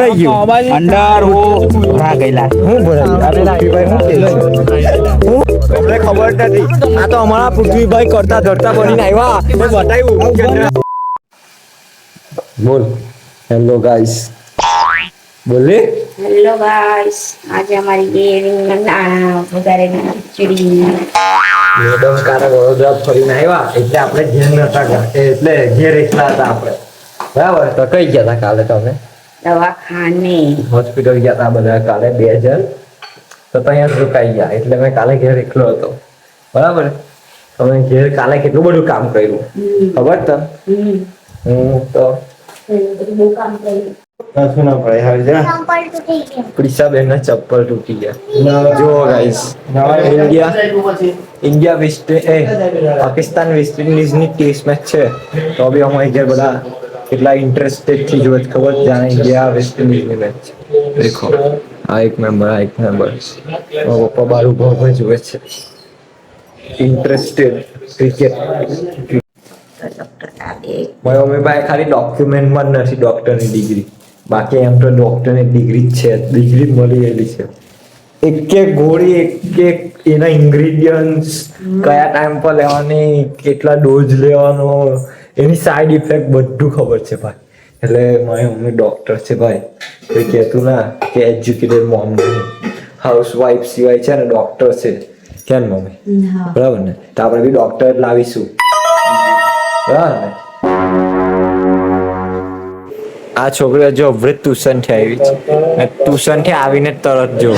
under ઓ ભરા ગયેલા હું પૃથ્વીભાઈ હું કે તમને ખબર નથી આ તો અમારા પૃથ્વીભાઈ કરતા ધરતા બનીને આવ્યા મેં બતાવ્યું બોલ હેલો ગાઈસ બોલે હેલો ગાઈસ આજે અમારી ગેમિંગ વઘારેલી ખીચડી મેડમ કાલે વડોદરા ફરીને આવ્યા એટલે આપણે ઘેર નતા ગયા એટલે ઘેર એકલા હતા આપણે બરાબર તો કઈ ગયા હતા કાલે તમે દવાખાને હોસ્પિટલ ગયા હતા બધા કાલે 2 જણ તો ત્યાં રોકાઈ ગયા એટલે મેં કાલે ઘેર એકલો હતો બરાબર તમે ઘેર કાલે કેટલું બધું કામ કર્યું ખબર તો હું તો બહુ કામ કર્યું શું ના પડે હવે જરા ચંપલ તૂટી ગઈ પ્રિસાબેન ના ચપ્પલ તૂટી ગયા જો guys India west Pakistan West Indies ની ટેસ્ટ મેચ છે તો બી અમે ઘેર બધા કેટલા ઇન્ટરેસ્ટેડ થી જોત ખબર જાણે ઇન્ડિયા વેસ્ટ ઇન્ડિઝ ની મેચ દેખો આ એક મેમ્બર પપ્પા બાર ઉભા જોવે છે ઇન્ટરેસ્ટેડ ક્રિકેટ મારી મમ્મી પાસે ખાલી ડોક્યુમેન્ટમાં નથી ડોક્ટરની ડિગ્રી બાકી એમ તો ડોક્ટરની ડિગ્રી જ છે ડિગ્રી મળી ગયેલી છે એક ગોળી એક એના ઇન્ગ્રેડિયન્ટ્સ કયા ટાઈમ પર લેવાની કેટલા ડોઝ લેવાનો એની સાઈડ ઇફેક્ટ બધું ખબર છે ભાઈ એટલે મારી મમ્મી ડોક્ટર છે ભાઈ કોઈ કહેતું ના કે એજ્યુકેટેડ મોમ નહીં હાઉસવાઈફ સિવાય છે ને ડોક્ટર છે કેમ મમ્મી બરાબર ને તો આપણે બી ડોક્ટર લાવીશું બરાબર ને આ છોકરીઓ જો હવે ટ્યુશન થી આવી છે ટ્યુશન થી આવીને તરત જો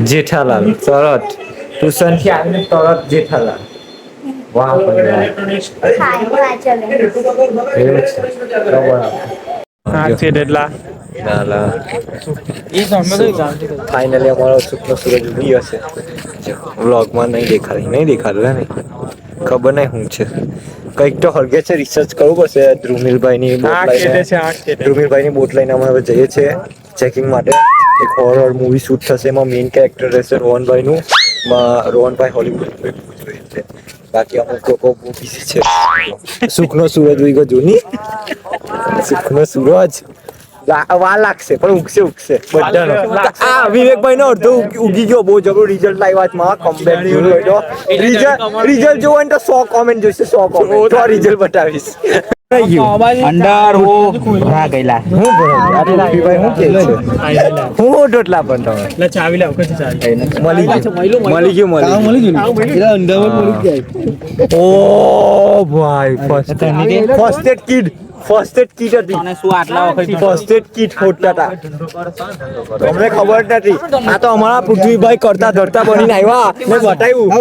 જેઠાલાલ તરત ટ્યુશન થી આવીને તરત જેઠાલાલ વાહ ફાઇનલી અમારો સુખનો સૂરજ ઉગી હશે વ્લોગમાં નહીં દેખાડું ને ખબર નહીં શું છે કંઈક તો હરગે છે રિસર્ચ કરવું પડશે ધ્રુમિલભાઈની બોટ લઈને અમે હવે જઈએ છીએ ચેકિંગ માટે એક હોરર મૂવી શૂટ થશે એમાં મેઇન કેરેક્ટર રહેશે રોહનભાઈનું રોહનભાઈ હોલીવુડ છે બાકી અમુક લોકો બહુ બિઝી છે સુખનો સૂરજ ઉગી ગયો જૂની સુખનો સૂરજ વાર લાગશે પણ ઉગશે બધાનો આ વિવેકભાઈ નો અડધો ઉગી ગયો બહુ જબરો રિઝલ્ટ લાવ્યા કમબેક રિઝલ્ટ જોવો ને તો 100 કોમેન્ટ જોઈશે 100 કોમેન્ટ તો રિઝલ્ટ બતાવીશ અંડર ઓ ભરા ગયેલા હું પૃથ્વીભાઈ હું કે હું ટોટલા પણ તમે એટલે ચાવી લાવ કઈ ચાવી મળી ગયું ઓ ભાઈ ફર્સ્ટ એડ કિટ હતી અને શું આટલા વખત ફર્સ્ટ એડ કિટ ફોટતા હતા તમને ખબર નથી આ તો અમારા પૃથ્વીભાઈ કરતા ધરતા બનીને આવ્યા મેં બતાવ્યું